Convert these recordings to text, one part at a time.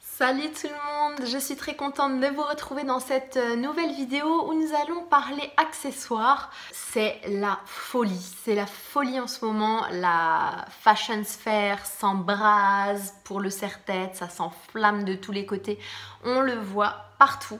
Salut tout le monde, je suis très contente de vous retrouver dans cette nouvelle vidéo où nous allons parler accessoires. C'est la folie en ce moment, la fashion sphère s'embrase pour le serre-tête, ça s'enflamme de tous les côtés, on le voit partout.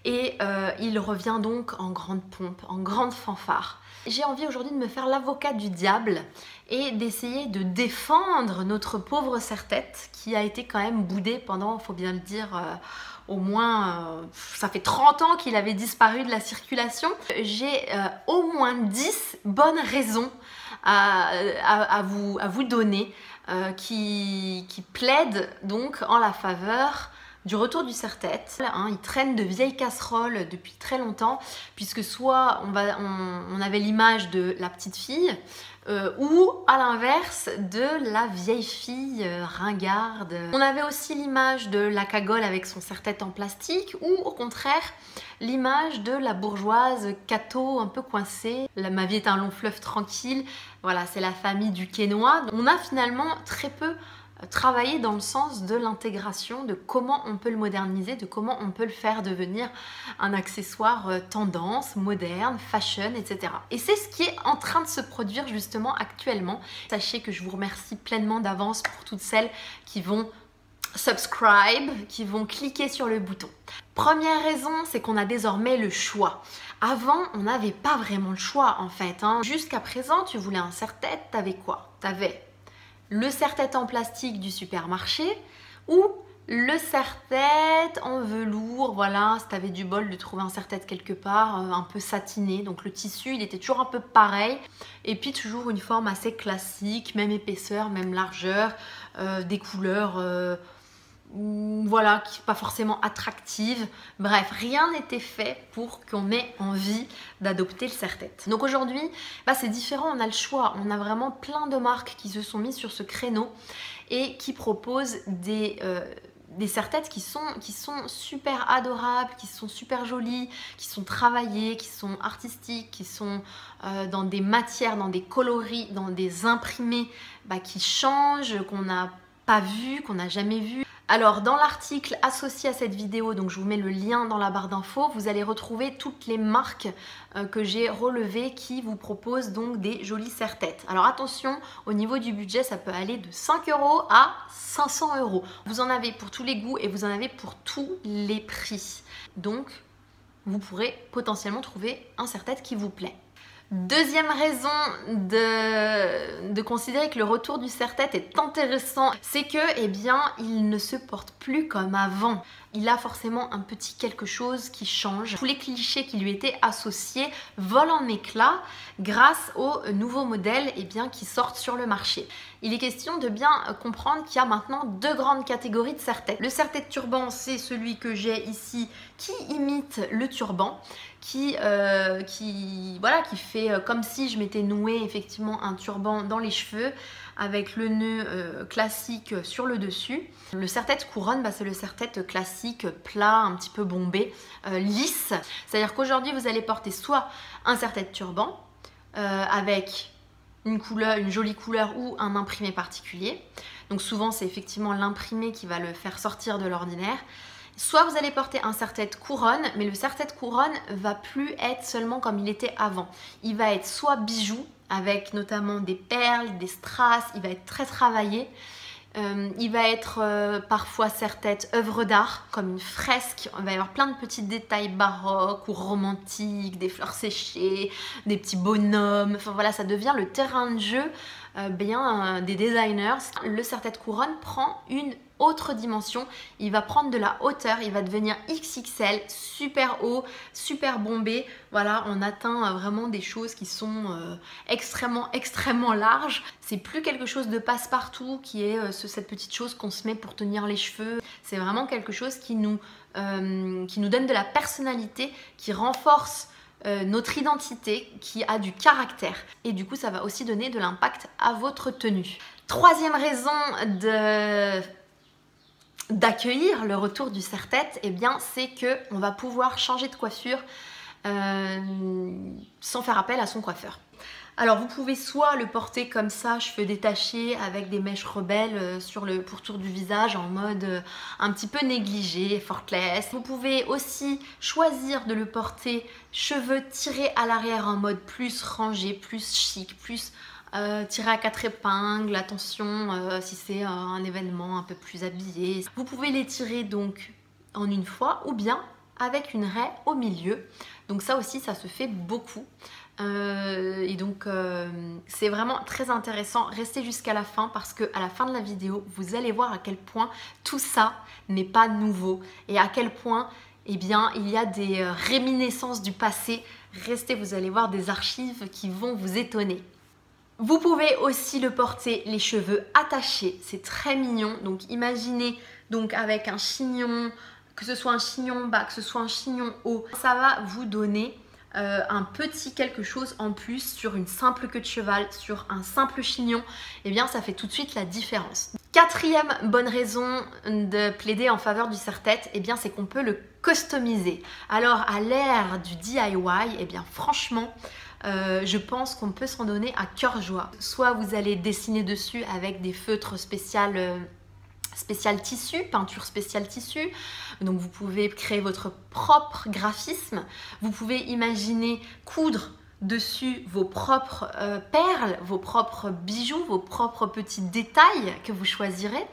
Et il revient donc en grande pompe, en grande fanfare. J'ai envie aujourd'hui de me faire l'avocat du diable et d'essayer de défendre notre pauvre serre-tête qui a été quand même boudé pendant, il faut bien le dire, au moins, ça fait 30 ans qu'il avait disparu de la circulation. J'ai au moins 10 bonnes raisons à vous donner qui plaident donc en la faveur du retour du serre-tête. Il traîne de vieilles casseroles depuis très longtemps, puisque soit on avait l'image de la petite fille, ou à l'inverse de la vieille fille ringarde. On avait aussi l'image de la cagole avec son serre-tête en plastique, ou au contraire l'image de la bourgeoise cato un peu coincée. Ma vie est un long fleuve tranquille, voilà, c'est la famille du quénois. On a finalement très peu travailler dans le sens de l'intégration, de comment on peut le moderniser, de comment on peut le faire devenir un accessoire tendance, moderne, fashion, etc. Et c'est ce qui est en train de se produire justement actuellement. Sachez que je vous remercie pleinement d'avance pour toutes celles qui vont subscribe, qui vont cliquer sur le bouton. Première raison, c'est qu'on a désormais le choix. Avant, on n'avait pas vraiment le choix en fait. Jusqu'à présent, tu voulais un serre-tête, t'avais quoi? T'avais le serre-tête en plastique du supermarché ou le serre-tête en velours, voilà, si tu avais du bol de trouver un serre-tête quelque part, un peu satiné, donc le tissu il était toujours un peu pareil, et puis toujours une forme assez classique, même épaisseur, même largeur, des couleurs voilà, qui pas forcément attractive. Bref, rien n'était fait pour qu'on ait envie d'adopter le serre-tête. Donc aujourd'hui, c'est différent, on a le choix. On a vraiment plein de marques qui se sont mises sur ce créneau et qui proposent des serre-têtes qui sont super adorables, qui sont super jolies, qui sont travaillées, qui sont artistiques, qui sont dans des matières, dans des coloris, dans des imprimés qui changent, qu'on n'a pas vu, qu'on n'a jamais vu. Alors dans l'article associé à cette vidéo, donc je vous mets le lien dans la barre d'infos, vous allez retrouver toutes les marques que j'ai relevées qui vous proposent donc des jolis serre-têtes. Alors attention, au niveau du budget, ça peut aller de 5 € à 500 €. Vous en avez pour tous les goûts et vous en avez pour tous les prix. Donc vous pourrez potentiellement trouver un serre-tête qui vous plaît. Deuxième raison de considérer que le retour du serre-tête est intéressant, c'est que, il ne se porte plus comme avant. Il a forcément un petit quelque chose qui change. Tous les clichés qui lui étaient associés volent en éclats grâce aux nouveaux modèles qui sortent sur le marché. Il est question de bien comprendre qu'il y a maintenant deux grandes catégories de serre-tête. Le serre-tête turban, c'est celui que j'ai ici qui imite le turban, qui fait comme si je m'étais noué effectivement un turban dans les cheveux avec le nœud classique sur le dessus. Le serre-tête couronne, c'est le serre-tête classique, plat, un petit peu bombé, lisse. C'est-à-dire qu'aujourd'hui, vous allez porter soit un serre-tête turban avec une jolie couleur ou un imprimé particulier. Donc souvent, c'est effectivement l'imprimé qui va le faire sortir de l'ordinaire. Soit vous allez porter un serre-tête couronne, mais le serre-tête couronne va plus être seulement comme il était avant. Il va être soit bijou, avec notamment des perles, des strass, il va être très travaillé. Il va être parfois serre-tête œuvre d'art, comme une fresque. Il va y avoir plein de petits détails baroques ou romantiques, des fleurs séchées, des petits bonhommes. Enfin voilà, ça devient le terrain de jeu des designers. Le serre-tête couronne prend une autre dimension, il va prendre de la hauteur, il va devenir XXL, super haut, super bombé. Voilà, on atteint vraiment des choses qui sont extrêmement larges. C'est plus quelque chose de passe-partout qui est cette petite chose qu'on se met pour tenir les cheveux. C'est vraiment quelque chose qui nous donne de la personnalité, qui renforce notre identité, qui a du caractère. Et du coup, ça va aussi donner de l'impact à votre tenue. Troisième raison d'accueillir le retour du serre-tête, eh bien c'est que on va pouvoir changer de coiffure sans faire appel à son coiffeur. Alors vous pouvez soit le porter comme ça, cheveux détachés avec des mèches rebelles sur le pourtour du visage en mode un petit peu négligé, effortless. Vous pouvez aussi choisir de le porter cheveux tirés à l'arrière en mode plus rangé, plus chic, plus tiré à 4 épingles, attention si c'est un événement un peu plus habillé. Vous pouvez les tirer donc en une fois ou bien avec une raie au milieu. Donc ça aussi, ça se fait beaucoup. Et donc c'est vraiment très intéressant. Restez jusqu'à la fin parce que à la fin de la vidéo, vous allez voir à quel point tout ça n'est pas nouveau et à quel point eh bien, il y a des réminiscences du passé. Restez, vous allez voir des archives qui vont vous étonner. Vous pouvez aussi le porter les cheveux attachés, c'est très mignon. Donc imaginez donc avec un chignon, que ce soit un chignon bas, que ce soit un chignon haut, ça va vous donner un petit quelque chose en plus sur une simple queue de cheval, sur un simple chignon, et bien ça fait tout de suite la différence. Quatrième bonne raison de plaider en faveur du serre-tête, et bien c'est qu'on peut le customiser. Alors à l'ère du DIY, et bien franchement, je pense qu'on peut s'en donner à cœur joie. Soit vous allez dessiner dessus avec des feutres spécial tissu, peinture spéciale tissu, donc vous pouvez créer votre propre graphisme, vous pouvez imaginer coudre dessus vos propres perles, vos propres bijoux, vos propres petits détails que vous choisirez.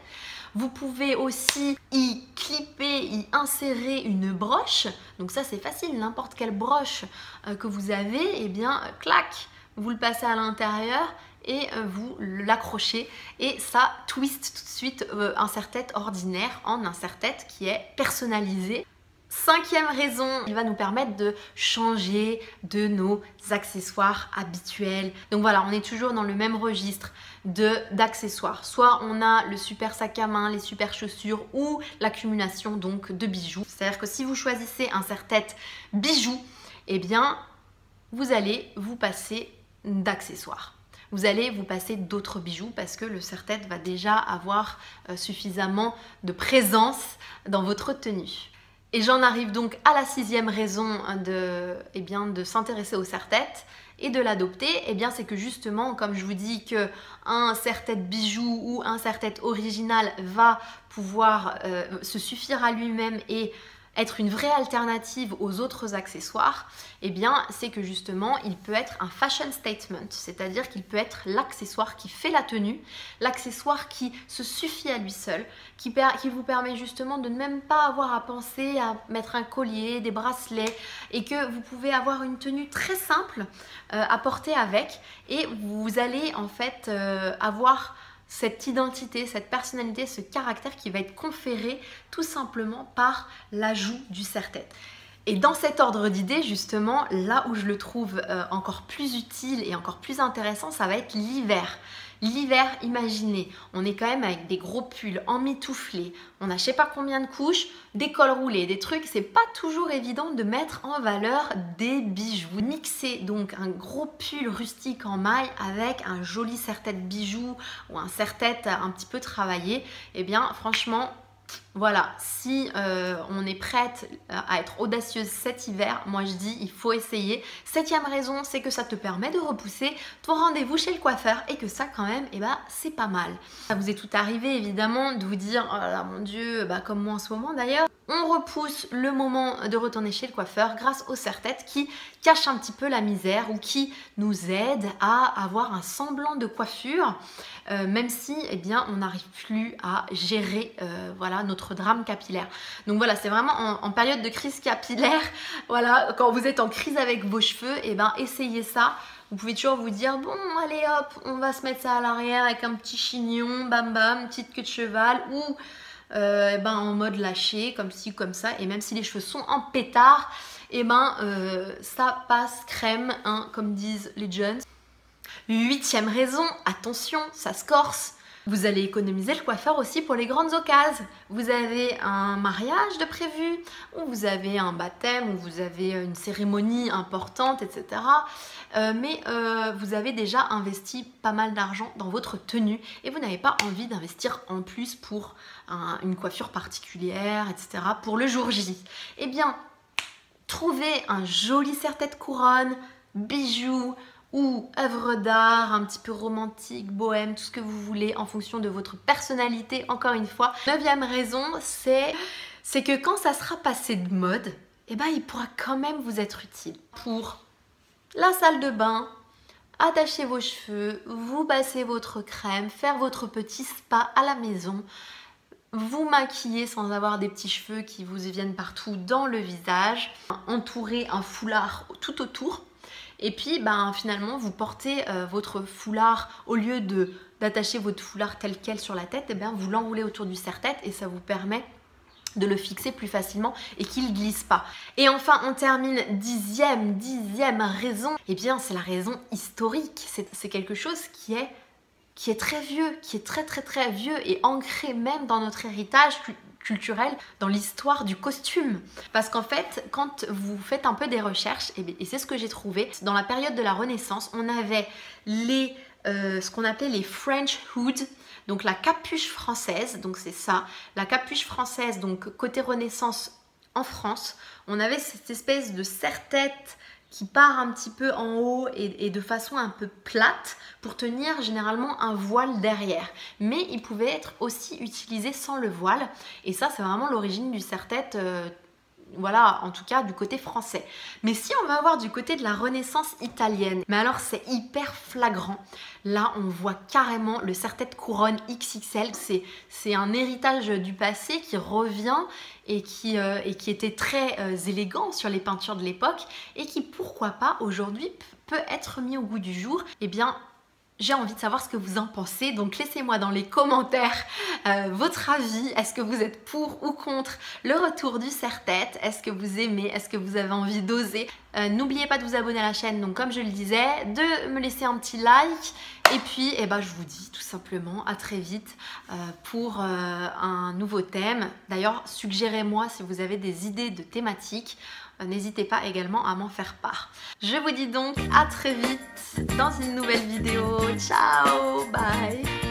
Vous pouvez aussi y clipper, y insérer une broche, donc ça c'est facile, n'importe quelle broche que vous avez, et bien clac, vous le passez à l'intérieur et vous l'accrochez et ça twist tout de suite un serre-tête ordinaire en un serre-tête qui est personnalisé. Cinquième raison, il va nous permettre de changer de nos accessoires habituels. Donc voilà, on est toujours dans le même registre d'accessoires. Soit on a le super sac à main, les super chaussures ou l'accumulation donc de bijoux. C'est-à-dire que si vous choisissez un serre-tête bijoux, eh bien vous allez vous passer d'accessoires. Vous allez vous passer d'autres bijoux parce que le serre-tête va déjà avoir suffisamment de présence dans votre tenue. Et j'en arrive donc à la sixième raison de s'intéresser au serre-tête et de l'adopter. Eh bien c'est que justement, comme je vous dis qu'un serre-tête bijou ou un serre-tête original va pouvoir se suffire à lui-même et être une vraie alternative aux autres accessoires, eh bien c'est que justement il peut être un fashion statement, c'est-à-dire qu'il peut être l'accessoire qui fait la tenue, l'accessoire qui se suffit à lui seul, qui vous permet justement de ne même pas avoir à penser à mettre un collier, des bracelets, et que vous pouvez avoir une tenue très simple à porter avec, et vous allez en fait avoir cette identité, cette personnalité, ce caractère qui va être conféré tout simplement par l'ajout du serre-tête. Et dans cet ordre d'idées, justement, là où je le trouve encore plus utile et encore plus intéressant, ça va être l'hiver. L'hiver, imaginez, on est quand même avec des gros pulls emmitouflés, on a je sais pas combien de couches, des cols roulés, des trucs, c'est pas toujours évident de mettre en valeur des bijoux. Mixer donc un gros pull rustique en maille avec un joli serre-tête bijou ou un serre-tête un petit peu travaillé, eh bien franchement, voilà, si on est prête à être audacieuse cet hiver, moi je dis il faut essayer. Septième raison, c'est que ça te permet de repousser ton rendez-vous chez le coiffeur et que ça quand même, eh ben, c'est pas mal. Ça vous est tout arrivé évidemment de vous dire, oh là là mon Dieu, bah, comme moi en ce moment d'ailleurs, on repousse le moment de retourner chez le coiffeur grâce au serre-tête qui cache un petit peu la misère ou qui nous aide à avoir un semblant de coiffure, même si eh bien, on n'arrive plus à gérer voilà, notre drame capillaire. Donc voilà, c'est vraiment en période de crise capillaire, voilà, quand vous êtes en crise avec vos cheveux, eh ben, essayez ça. Vous pouvez toujours vous dire, bon allez hop, on va se mettre ça à l'arrière avec un petit chignon, bam bam, une petite queue de cheval ou en mode lâché, comme ci, comme ça. Et même si les cheveux sont en pétard, et ça passe crème, hein, comme disent les jeunes. Huitième raison, attention, ça se corse. Vous allez économiser le coiffeur aussi pour les grandes occasions. Vous avez un mariage de prévu, ou vous avez un baptême, ou vous avez une cérémonie importante, etc. Mais vous avez déjà investi pas mal d'argent dans votre tenue et vous n'avez pas envie d'investir en plus pour une coiffure particulière, etc. pour le jour J. Eh bien, trouvez un joli serre-tête couronne, bijoux, ou œuvre d'art, un petit peu romantique, bohème, tout ce que vous voulez en fonction de votre personnalité, encore une fois. 9e raison, c'est que quand ça sera passé de mode, eh ben, il pourra quand même vous être utile pour la salle de bain, attacher vos cheveux, vous passer votre crème, faire votre petit spa à la maison, vous maquiller sans avoir des petits cheveux qui vous viennent partout dans le visage, entourer un foulard tout autour. Et puis finalement vous portez votre foulard, au lieu d'attacher votre foulard tel quel sur la tête, vous l'enroulez autour du serre-tête et ça vous permet de le fixer plus facilement et qu'il ne glisse pas. Et enfin on termine 10e raison, et bien c'est la raison historique. C'est quelque chose qui est très vieux, qui est très vieux et ancré même dans notre héritage culturel, dans l'histoire du costume. Parce qu'en fait, quand vous faites un peu des recherches, et c'est ce que j'ai trouvé, dans la période de la Renaissance, on avait ce qu'on appelait les French hoods, donc la capuche française, donc c'est ça, la capuche française, donc côté Renaissance en France, on avait cette espèce de serre-tête qui part un petit peu en haut et de façon un peu plate pour tenir généralement un voile derrière. Mais il pouvait être aussi utilisé sans le voile. Et ça, c'est vraiment l'origine du serre-tête, voilà, en tout cas du côté français. Mais si on va voir du côté de la Renaissance italienne, mais alors c'est hyper flagrant. Là, on voit carrément le serre-tête couronne XXL. C'est un héritage du passé qui revient et qui était très élégant sur les peintures de l'époque et qui, pourquoi pas, aujourd'hui peut être mis au goût du jour. Eh bien, j'ai envie de savoir ce que vous en pensez, donc laissez-moi dans les commentaires votre avis. Est-ce que vous êtes pour ou contre le retour du serre-tête? Est-ce que vous aimez? Est-ce que vous avez envie d'oser? N'oubliez pas de vous abonner à la chaîne, donc comme je le disais, de me laisser un petit like. Et puis, je vous dis tout simplement à très vite pour un nouveau thème. D'ailleurs, suggérez-moi si vous avez des idées de thématiques. N'hésitez pas également à m'en faire part. Je vous dis donc à très vite dans une nouvelle vidéo. Ciao, bye!